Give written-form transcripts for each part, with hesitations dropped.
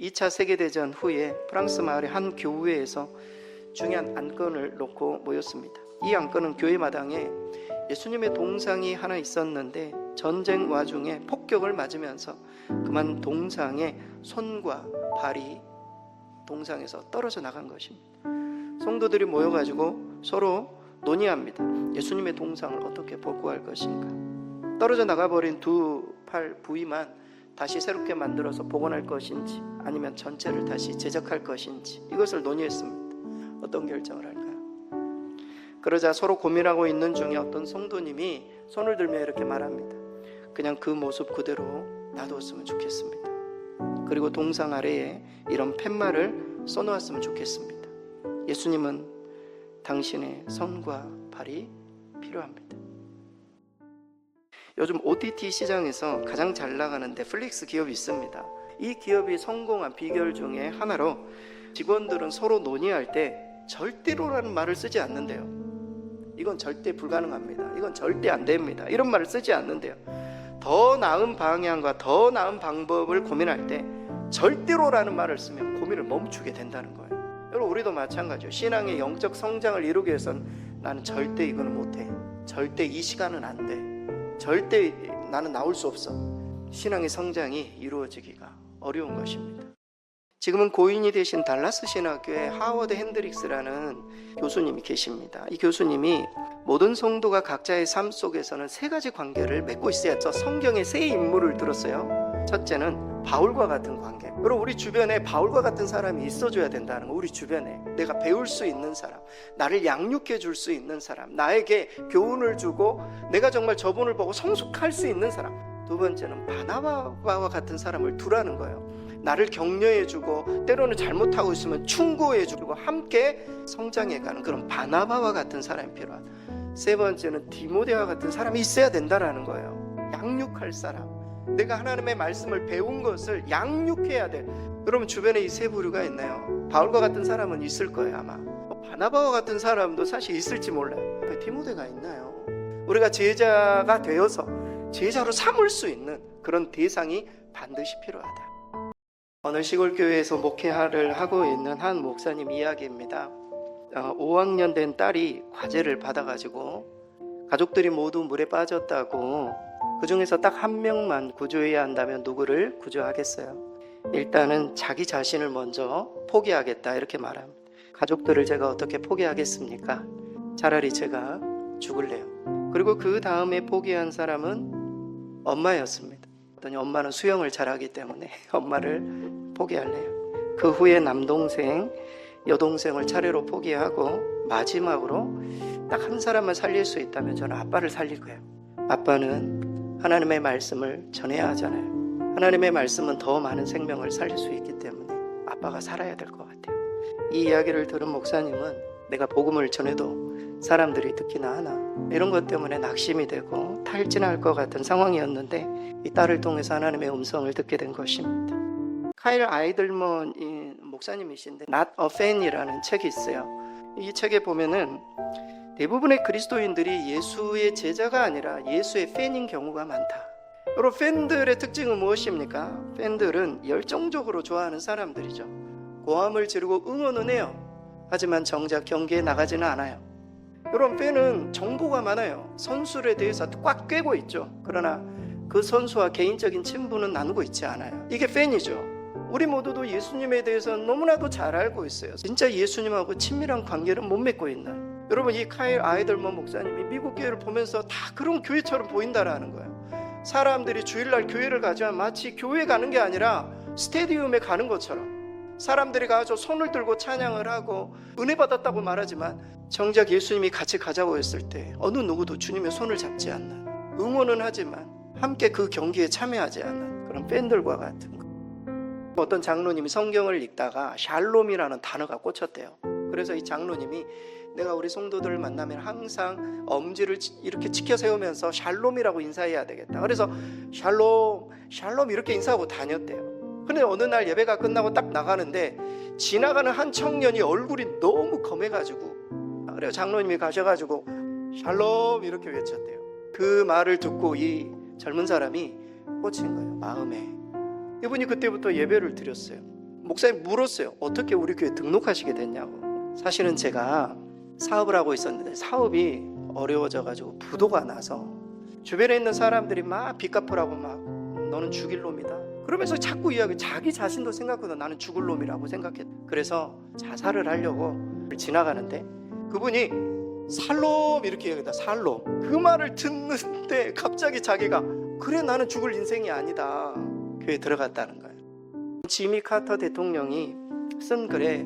2차 세계대전 후에 프랑스 마을의 한 교회에서 중요한 안건을 놓고 모였습니다. 이 안건은 교회 마당에 예수님의 동상이 하나 있었는데 전쟁 와중에 폭격을 맞으면서 그만 동상의 손과 발이 동상에서 떨어져 나간 것입니다. 성도들이 모여가지고 서로 논의합니다. 예수님의 동상을 어떻게 복구할 것인가. 떨어져 나가버린 두 팔 부위만 다시 새롭게 만들어서 복원할 것인지 아니면 전체를 다시 제작할 것인지 이것을 논의했습니다. 어떤 결정을 할까요? 그러자 서로 고민하고 있는 중에 어떤 성도님이 손을 들며 이렇게 말합니다. 그냥 그 모습 그대로 놔두었으면 좋겠습니다. 그리고 동상 아래에 이런 팻말을 써놓았으면 좋겠습니다. 예수님은 당신의 손과 발이 필요합니다. 요즘 OTT 시장에서 가장 잘 나가는 넷플릭스 기업이 있습니다. 이 기업이 성공한 비결 중에 하나로 직원들은 서로 논의할 때 절대로라는 말을 쓰지 않는데요. 이건 절대 불가능합니다. 이건 절대 안 됩니다. 이런 말을 쓰지 않는데요. 더 나은 방향과 더 나은 방법을 고민할 때 절대로라는 말을 쓰면 고민을 멈추게 된다는 거예요. 여러분, 우리도 마찬가지예요. 신앙의 영적 성장을 이루기 위해서는 나는 절대 이거는 못해. 절대 이 시간은 안 돼. 절대 나는 나올 수 없어. 신앙의 성장이 이루어지기가 어려운 것입니다. 지금은 고인이 되신 달라스 신학교에 하워드 핸드릭스라는 교수님이 계십니다. 이 교수님이 모든 성도가 각자의 삶 속에서는 세 가지 관계를 맺고 있어야 죠. 성경의 세 인물을 들었어요. 첫째는 바울과 같은 관계. 여러분, 우리 주변에 바울과 같은 사람이 있어줘야 된다는 거. 우리 주변에 내가 배울 수 있는 사람, 나를 양육해 줄 수 있는 사람, 나에게 교훈을 주고 내가 정말 저분을 보고 성숙할 수 있는 사람. 두 번째는 바나바와 같은 사람을 두라는 거예요. 나를 격려해주고 때로는 잘못하고 있으면 충고해주고 함께 성장해가는 그런 바나바와 같은 사람이 필요하다. 세 번째는 디모데와 같은 사람이 있어야 된다라는 거예요. 양육할 사람, 내가 하나님의 말씀을 배운 것을 양육해야 돼. 여러분, 주변에 이 세 부류가 있나요? 바울과 같은 사람은 있을 거예요. 아마 바나바와 같은 사람도 사실 있을지 몰라요. 디모데가 있나요? 우리가 제자가 되어서 제자로 삼을 수 있는 그런 대상이 반드시 필요하다. 어느 시골교회에서 목회를 하고 있는 한 목사님 이야기입니다. 5학년 된 딸이 과제를 받아가지고 가족들이 모두 물에 빠졌다고, 그 중에서 딱 한 명만 구조해야 한다면 누구를 구조하겠어요? 일단은 자기 자신을 먼저 포기하겠다 이렇게 말합니다. 가족들을 제가 어떻게 포기하겠습니까? 차라리 제가 죽을래요. 그리고 그 다음에 포기한 사람은 엄마였습니다. 엄마는 수영을 잘하기 때문에 엄마를 포기할래요. 그 후에 남동생, 여동생을 차례로 포기하고 마지막으로 딱 한 사람만 살릴 수 있다면 저는 아빠를 살릴 거예요. 아빠는 하나님의 말씀을 전해야 하잖아요. 하나님의 말씀은 더 많은 생명을 살릴 수 있기 때문에 아빠가 살아야 될 것 같아요. 이 이야기를 들은 목사님은 내가 복음을 전해도 사람들이 듣기나 하나, 이런 것 때문에 낙심이 되고 탈진할 것 같은 상황이었는데 이 딸을 통해서 하나님의 음성을 듣게 된 것입니다. 카일 아이들먼 목사님이신데 Not a Fan이라는 책이 있어요. 이 책에 보면은 대부분의 그리스도인들이 예수의 제자가 아니라 예수의 팬인 경우가 많다. 여러분, 팬들의 특징은 무엇입니까? 팬들은 열정적으로 좋아하는 사람들이죠. 고함을 지르고 응원은 해요. 하지만 정작 경기에 나가지는 않아요. 여러분, 팬은 정보가 많아요. 선수에 대해서 꽉 꿰고 있죠. 그러나 그 선수와 개인적인 친분은 나누고 있지 않아요. 이게 팬이죠. 우리 모두도 예수님에 대해서 너무나도 잘 알고 있어요. 진짜 예수님하고 친밀한 관계를 못 맺고 있는. 여러분, 이 카일 아이들먼 목사님이 미국 교회를 보면서 다 그런 교회처럼 보인다라는 거예요. 사람들이 주일날 교회를 가지만 마치 교회 가는 게 아니라 스테디움에 가는 것처럼 사람들이 가서 손을 들고 찬양을 하고 은혜 받았다고 말하지만 정작 예수님이 같이 가자고 했을 때 어느 누구도 주님의 손을 잡지 않는, 응원은 하지만 함께 그 경기에 참여하지 않는 그런 팬들과 같은 거. 어떤 장로님이 성경을 읽다가 샬롬이라는 단어가 꽂혔대요. 그래서 이 장로님이 내가 우리 성도들을 만나면 항상 엄지를 이렇게 치켜 세우면서 샬롬이라고 인사해야 되겠다. 그래서 샬롬, 샬롬 이렇게 인사하고 다녔대요. 근데 어느 날 예배가 끝나고 딱 나가는데 지나가는 한 청년이 얼굴이 너무 검해가지고, 그래요. 장로님이 가셔가지고 샬롬 이렇게 외쳤대요. 그 말을 듣고 이 젊은 사람이 꽂힌 거예요, 마음에. 이분이 그때부터 예배를 드렸어요. 목사님 물었어요. 어떻게 우리 교회 등록하시게 됐냐고. 사실은 제가 사업을 하고 있었는데 사업이 어려워져가지고 부도가 나서 주변에 있는 사람들이 막 빚 갚으라고 막 너는 죽일 놈이다 그러면서 자꾸 이야기, 자기 자신도 생각보다 나는 죽을 놈이라고 생각했. 그래서 자살을 하려고 지나가는데 그분이 살놈 이렇게 얘기했다. 살놈. 그 말을 듣는데 갑자기 자기가 그래 나는 죽을 인생이 아니다 교회에 들어갔다는 거예요. 지미 카터 대통령이 쓴 글에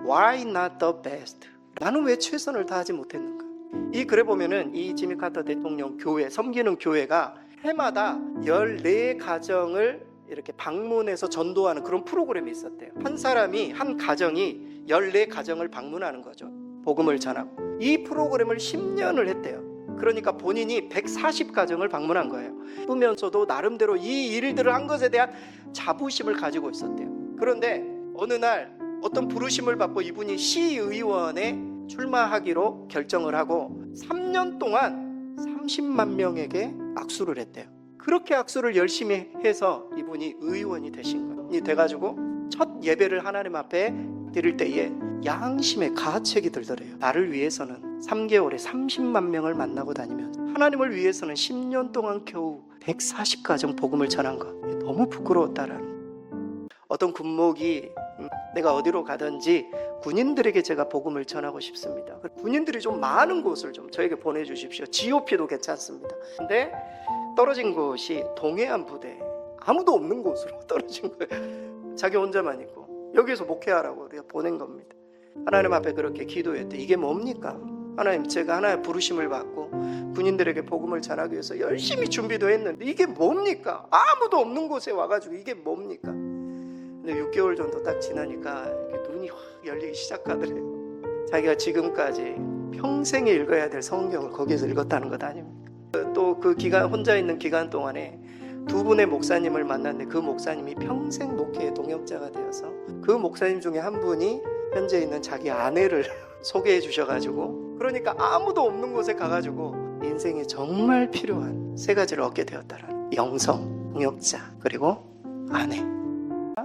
Why not the best? 나는 왜 최선을 다하지 못했는가? 이 글에 보면은 이 지미 카터 대통령 교회, 섬기는 교회가 해마다 14가정을 이렇게 방문해서 전도하는 그런 프로그램이 있었대요. 한 사람이, 한 가정이 14가정을 방문하는 거죠. 복음을 전하고. 이 프로그램을 10년을 했대요. 그러니까 본인이 140가정을 방문한 거예요. 그러면서도 나름대로 이 일들을 한 것에 대한 자부심을 가지고 있었대요. 그런데 어느 날 어떤 부르심을 받고 이분이 시의원에 출마하기로 결정을 하고 3년 동안 30만 명에게 악수를 했대요. 그렇게 악수를 열심히 해서 이분이 의원이 되신 거예요. 이 돼가지고 첫 예배를 하나님 앞에 드릴 때에 양심의 가책이 들더래요. 나를 위해서는 3개월에 30만 명을 만나고 다니면 하나님을 위해서는 10년 동안 겨우 140가정 복음을 전한 거 너무 부끄러웠다라는. 어떤 군목이 내가 어디로 가든지 군인들에게 제가 복음을 전하고 싶습니다. 군인들이 좀 많은 곳을 좀 저에게 보내주십시오. GOP도 괜찮습니다. 근데 떨어진 곳이 동해안 부대 아무도 없는 곳으로 떨어진 거예요. 자기 혼자만 있고 여기서 목회하라고 우리가 보낸 겁니다. 하나님 앞에 그렇게 기도했대. 이게 뭡니까? 하나님, 제가 하나의 부르심을 받고 군인들에게 복음을 전하기 위해서 열심히 준비도 했는데 이게 뭡니까? 아무도 없는 곳에 와가지고 이게 뭡니까? 근데 6개월 정도 딱 지나니까 이렇게 눈이 확 열리기 시작하더래요. 자기가 지금까지 평생에 읽어야 될 성경을 거기에서 읽었다는 것 아닙니까? 또 그 기간, 혼자 있는 기간 동안에 2분의 목사님을 만났는데 그 목사님이 평생 목회의 동역자가 되어서 그 목사님 중에 한 분이 현재 있는 자기 아내를 소개해 주셔가지고, 그러니까 아무도 없는 곳에 가가지고 인생에 정말 필요한 3가지를 얻게 되었다라는. 영성, 동역자, 그리고 아내.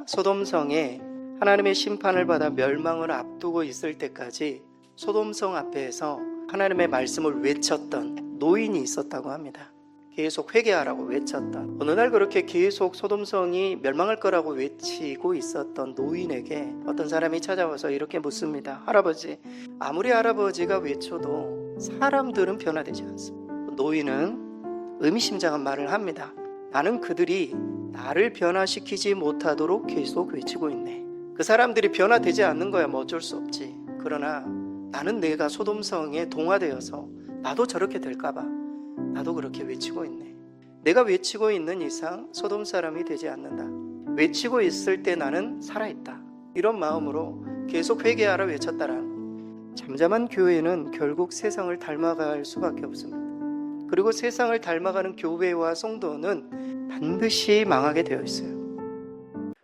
소돔성에 하나님의 심판을 받아 멸망을 앞두고 있을 때까지 소돔성 앞에서 하나님의 말씀을 외쳤던 노인이 있었다고 합니다. 계속 회개하라고 외쳤던. 어느 날 그렇게 계속 소돔성이 멸망할 거라고 외치고 있었던 노인에게 어떤 사람이 찾아와서 이렇게 묻습니다. 할아버지, 아무리 할아버지가 외쳐도 사람들은 변화되지 않습니다. 노인은 의미심장한 말을 합니다. 나는 그들이 나를 변화시키지 못하도록 계속 외치고 있네. 그 사람들이 변화되지 않는 거야 뭐 어쩔 수 없지. 그러나 나는 내가 소돔성에 동화되어서 나도 저렇게 될까봐 나도 그렇게 외치고 있네. 내가 외치고 있는 이상 소돔 사람이 되지 않는다. 외치고 있을 때 나는 살아있다. 이런 마음으로 계속 회개하라 외쳤다라는. 잠잠한 교회는 결국 세상을 닮아갈 수밖에 없습니다. 그리고 세상을 닮아가는 교회와 성도는 반드시 망하게 되어 있어요.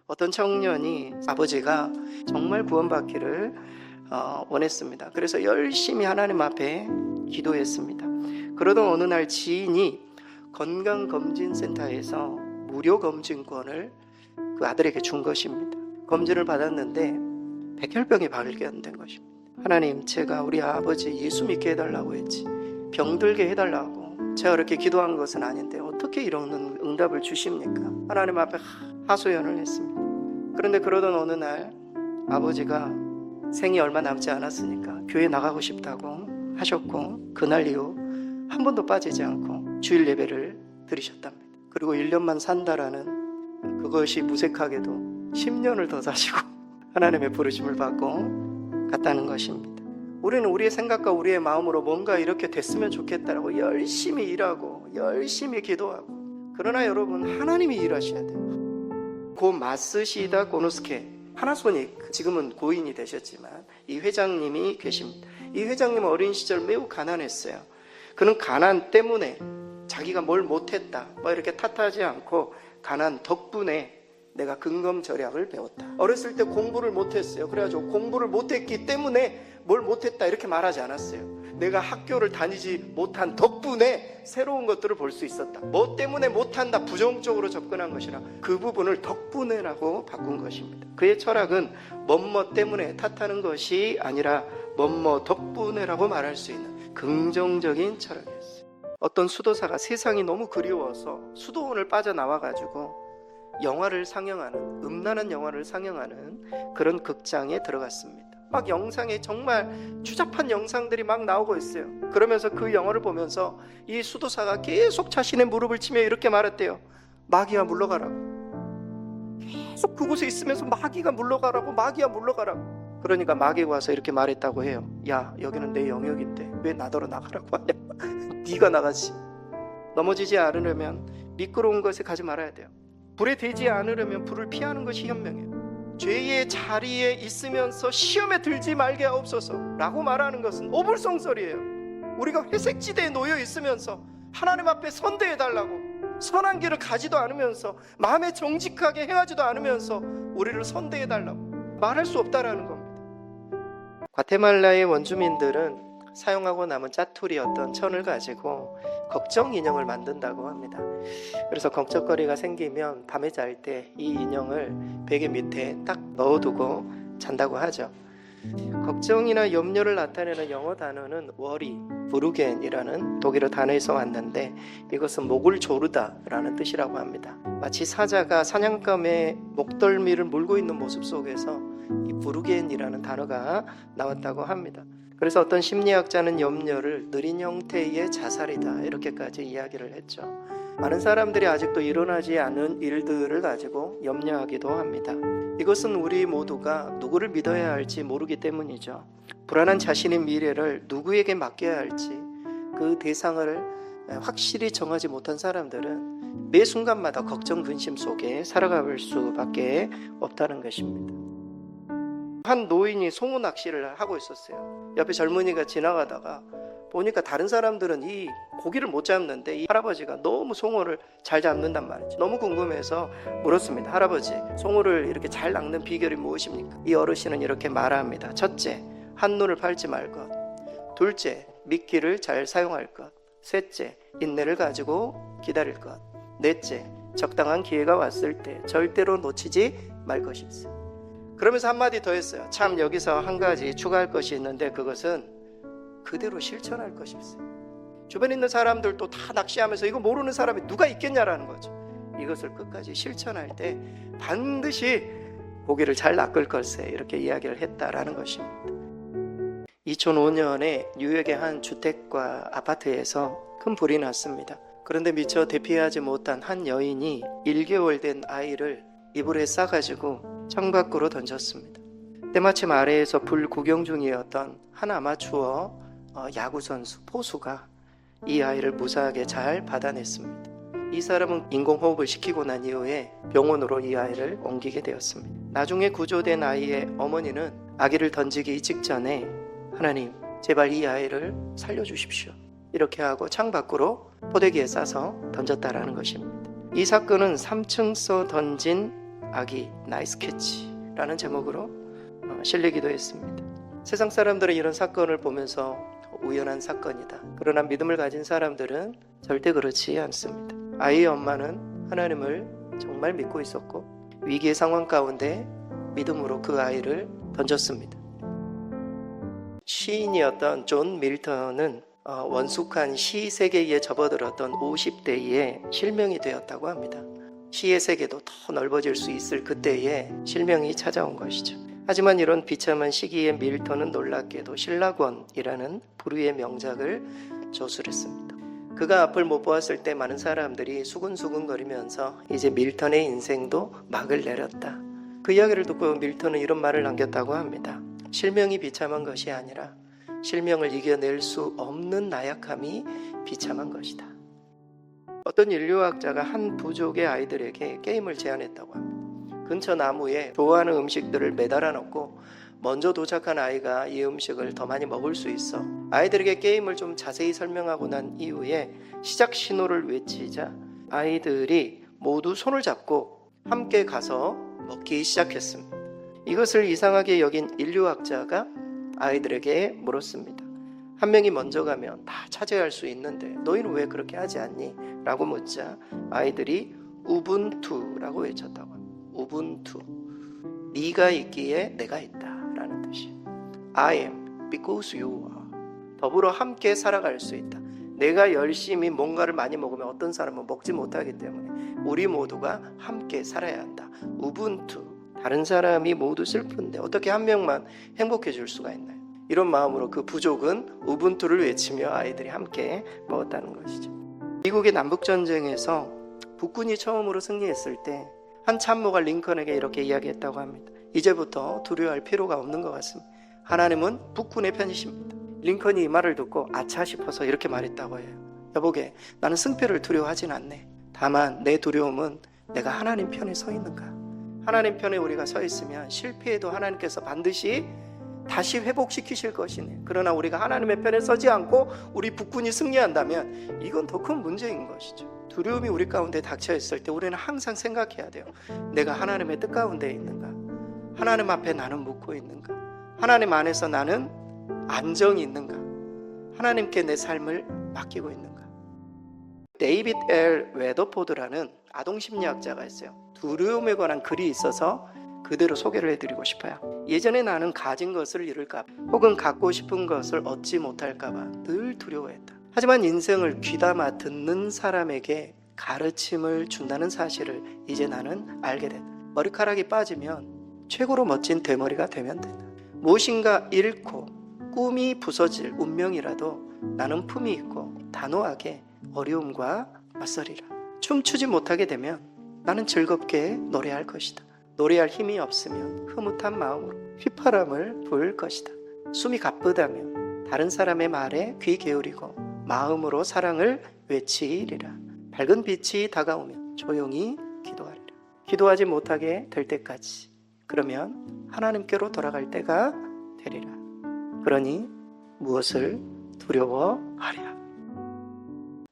어떤 청년이 아버지가 정말 구원받기를 원했습니다. 그래서 열심히 하나님 앞에 기도했습니다. 그러던 어느 날 지인이 건강검진센터에서 무료 검진권을 그 아들에게 준 것입니다. 검진을 받았는데 백혈병이 발견된 것입니다. 하나님, 제가 우리 아버지 예수 믿게 해달라고 했지 병들게 해달라고 제가 그렇게 기도한 것은 아닌데 어떻게 이런 응답을 주십니까? 하나님 앞에 하소연을 했습니다. 그런데 그러던 어느 날 아버지가 생이 얼마 남지 않았으니까 교회 나가고 싶다고 하셨고, 그날 이후 한 번도 빠지지 않고 주일 예배를 드리셨답니다. 그리고 1년만 산다라는 그것이 무색하게도 10년을 더 사시고 하나님의 부르심을 받고 갔다는 것입니다. 우리는 우리의 생각과 우리의 마음으로 뭔가 이렇게 됐으면 좋겠다라고 열심히 일하고 열심히 기도하고, 그러나 여러분, 하나님이 일하셔야 돼요. 고 마쓰시다 고노스케 파나소닉, 지금은 고인이 되셨지만 이 회장님이 계십니다. 이 회장님은 어린 시절 매우 가난했어요. 그는 가난 때문에 자기가 뭘 못했다 뭐 이렇게 탓하지 않고 가난 덕분에 내가 근검절약을 배웠다. 어렸을 때 공부를 못했어요. 그래가지고 공부를 못했기 때문에 뭘 못했다 이렇게 말하지 않았어요. 내가 학교를 다니지 못한 덕분에 새로운 것들을 볼 수 있었다. 뭐 때문에 못한다, 부정적으로 접근한 것이라 그 부분을 덕분에라고 바꾼 것입니다. 그의 철학은 뭐뭐 때문에 탓하는 것이 아니라 뭐뭐 덕분에라고 말할 수 있는 긍정적인 철학이었어요. 어떤 수도사가 세상이 너무 그리워서 수도원을 빠져나와가지고 영화를 상영하는, 음란한 영화를 상영하는 그런 극장에 들어갔습니다. 막 영상에 정말 추잡한 영상들이 막 나오고 있어요. 그러면서 그 영화를 보면서 이 수도사가 계속 자신의 무릎을 치며 이렇게 말했대요. 마귀야 물러가라고. 계속 그곳에 있으면서 마귀가 물러가라고, 마귀야 물러가라고. 그러니까 마귀가 와서 이렇게 말했다고 해요. 야, 여기는 내 영역인데 왜 나더러 나가라고 하냐. 네가 나가지. 넘어지지 않으려면 미끄러운 것에 가지 말아야 돼요. 불에 대지 않으려면 불을 피하는 것이 현명해요. 죄의 자리에 있으면서 시험에 들지 말게 하옵소서 라고 말하는 것은 오불성설이에요. 우리가 회색지대에 놓여 있으면서 하나님 앞에 선대해달라고, 선한 길을 가지도 않으면서 마음에 정직하게 행하지도 않으면서 우리를 선대해달라고 말할 수 없다라는 겁니다. 과테말라의 원주민들은 사용하고 남은 짜투리였던 천을 가지고 걱정 인형을 만든다고 합니다. 그래서 걱정거리가 생기면 밤에 잘 때 이 인형을 베개 밑에 딱 넣어두고 잔다고 하죠. 걱정이나 염려를 나타내는 영어 단어는 worry, 브루겐이라는 독일어 단어에서 왔는데 이것은 목을 조르다라는 뜻이라고 합니다. 마치 사자가 사냥감의 목덜미를 물고 있는 모습 속에서 이 브루겐이라는 단어가 나왔다고 합니다. 그래서 어떤 심리학자는 염려를 느린 형태의 자살이다 이렇게까지 이야기를 했죠. 많은 사람들이 아직도 일어나지 않은 일들을 가지고 염려하기도 합니다. 이것은 우리 모두가 누구를 믿어야 할지 모르기 때문이죠. 불안한 자신의 미래를 누구에게 맡겨야 할지 그 대상을 확실히 정하지 못한 사람들은 매 순간마다 걱정 근심 속에 살아갈 수밖에 없다는 것입니다. 한 노인이 송어 낚시를 하고 있었어요. 옆에 젊은이가 지나가다가 보니까 다른 사람들은 이 고기를 못 잡는데 이 할아버지가 너무 송어를 잘 잡는단 말이죠. 너무 궁금해서 물었습니다. 할아버지, 송어를 이렇게 잘 낚는 비결이 무엇입니까? 이 어르신은 이렇게 말합니다. 첫째, 한눈을 팔지 말 것. 둘째, 미끼를 잘 사용할 것. 셋째, 인내를 가지고 기다릴 것. 넷째, 적당한 기회가 왔을 때 절대로 놓치지 말 것이었어요. 그러면서 한마디 더 했어요. 참, 여기서 한 가지 추가할 것이 있는데 그것은 그대로 실천할 것이 있어요. 주변에 있는 사람들도 다 낚시하면서 이거 모르는 사람이 누가 있겠냐라는 거죠. 이것을 끝까지 실천할 때 반드시 고기를 잘 낚을 걸세 이렇게 이야기를 했다라는 것입니다. 2005년에 뉴욕의 한 주택과 아파트에서 큰 불이 났습니다. 그런데 미처 대피하지 못한 한 여인이 1개월 된 아이를 이불에 싸가지고 창밖으로 던졌습니다. 때마침 아래에서 불 구경 중이었던 한 아마추어 야구선수, 포수가 이 아이를 무사하게 잘 받아냈습니다. 이 사람은 인공호흡을 시키고 난 이후에 병원으로 이 아이를 옮기게 되었습니다. 나중에 구조된 아이의 어머니는 아기를 던지기 직전에 하나님, 제발 이 아이를 살려주십시오. 이렇게 하고 창밖으로 포대기에 싸서 던졌다라는 것입니다. 이 사건은 3층서 던진 아기 나이스 캐치라는 제목으로 실리기도 했습니다. 세상 사람들은 이런 사건을 보면서 우연한 사건이다. 그러나 믿음을 가진 사람들은 절대 그렇지 않습니다. 아이의 엄마는 하나님을 정말 믿고 있었고 위기의 상황 가운데 믿음으로 그 아이를 던졌습니다. 시인이었던 존 밀턴은 원숙한 시 세계에 접어들었던 50대에 실명이 되었다고 합니다. 시의 세계도 더 넓어질 수 있을 그때에 실명이 찾아온 것이죠. 하지만 이런 비참한 시기에 밀턴은 놀랍게도 신라권이라는 불후의 명작을 저술했습니다. 그가 앞을 못 보았을 때 많은 사람들이 수근수근거리면서 이제 밀턴의 인생도 막을 내렸다. 그 이야기를 듣고 밀턴은 이런 말을 남겼다고 합니다. 실명이 비참한 것이 아니라 실명을 이겨낼 수 없는 나약함이 비참한 것이다. 어떤 인류학자가 한 부족의 아이들에게 게임을 제안했다고 합니다. 근처 나무에 좋아하는 음식들을 매달아 놓고 먼저 도착한 아이가 이 음식을 더 많이 먹을 수 있어. 아이들에게 게임을 좀 자세히 설명하고 난 이후에 시작 신호를 외치자 아이들이 모두 손을 잡고 함께 가서 먹기 시작했습니다. 이것을 이상하게 여긴 인류학자가 아이들에게 물었습니다. 한 명이 먼저 가면 다 차지할 수 있는데 너희는 왜 그렇게 하지 않니? 라고 묻자 아이들이 우분투라고 외쳤다고 합니다. 우분투. 네가 있기에 내가 있다 라는 뜻이에요. I am because you are. 더불어 함께 살아갈 수 있다. 내가 열심히 뭔가를 많이 먹으면 어떤 사람은 먹지 못하기 때문에 우리 모두가 함께 살아야 한다. 우분투. 다른 사람이 모두 슬픈데 어떻게 한 명만 행복해질 수가 있나요? 이런 마음으로 그 부족은 우분투를 외치며 아이들이 함께 먹었다는 것이죠. 미국의 남북전쟁에서 북군이 처음으로 승리했을 때 한 참모가 링컨에게 이렇게 이야기했다고 합니다. 이제부터 두려워할 필요가 없는 것 같습니다. 하나님은 북군의 편이십니다. 링컨이 이 말을 듣고 아차 싶어서 이렇게 말했다고 해요. 여보게, 나는 승패를 두려워하진 않네. 다만 내 두려움은 내가 하나님 편에 서 있는가. 하나님 편에 우리가 서 있으면 실패해도 하나님께서 반드시 다시 회복시키실 것이네. 그러나 우리가 하나님의 편에 서지 않고 우리 북군이 승리한다면 이건 더 큰 문제인 것이죠. 두려움이 우리 가운데 닥쳐 있을 때 우리는 항상 생각해야 돼요. 내가 하나님의 뜻 가운데 있는가? 하나님 앞에 나는 묻고 있는가? 하나님 안에서 나는 안정이 있는가? 하나님께 내 삶을 맡기고 있는가? 데이빗 L. 웨더포드라는 아동심리학자가 있어요. 두려움에 관한 글이 있어서 그대로 소개를 해드리고 싶어요. 예전에 나는 가진 것을 잃을까 봐 혹은 갖고 싶은 것을 얻지 못할까 봐 늘 두려워했다. 하지만 인생을 귀담아 듣는 사람에게 가르침을 준다는 사실을 이제 나는 알게 된다. 머리카락이 빠지면 최고로 멋진 대머리가 되면 된다. 무엇인가 잃고 꿈이 부서질 운명이라도 나는 품이 있고 단호하게 어려움과 맞서리라. 춤추지 못하게 되면 나는 즐겁게 노래할 것이다. 노래할 힘이 없으면 흐뭇한 마음으로 휘파람을 불 것이다. 숨이 가쁘다면 다른 사람의 말에 귀 기울이고 마음으로 사랑을 외치리라. 밝은 빛이 다가오면 조용히 기도하리라. 기도하지 못하게 될 때까지. 그러면 하나님께로 돌아갈 때가 되리라. 그러니 무엇을 두려워하랴.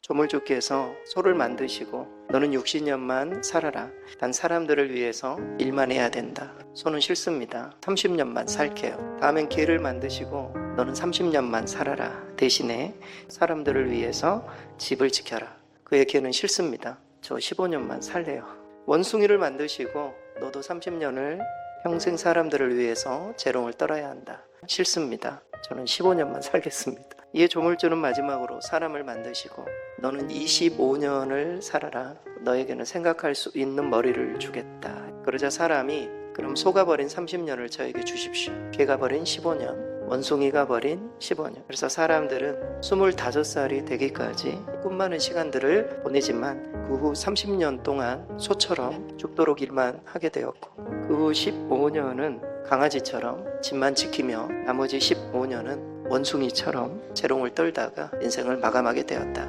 조물주께서 소를 만드시고 너는 60년만 살아라. 단 사람들을 위해서 일만 해야 된다. 소는 싫습니다. 30년만 살게요. 다음엔 개를 만드시고 너는 30년만 살아라. 대신에 사람들을 위해서 집을 지켜라. 그의 개는 싫습니다. 저 15년만 살래요. 원숭이를 만드시고 너도 30년을 평생 사람들을 위해서 재롱을 떨어야 한다. 싫습니다. 저는 15년만 살겠습니다. 이에 조물주는 마지막으로 사람을 만드시고 너는 25년을 살아라. 너에게는 생각할 수 있는 머리를 주겠다. 그러자 사람이 그럼 소가 버린 30년을 저에게 주십시오. 개가 버린 15년, 원숭이가 버린 15년. 그래서 사람들은 25살이 되기까지 꿈많은 시간들을 보내지만 그 후 30년 동안 소처럼 죽도록 일만 하게 되었고 그 후 15년은 강아지처럼 집만 지키며 나머지 15년은 원숭이처럼 재롱을 떨다가 인생을 마감하게 되었다.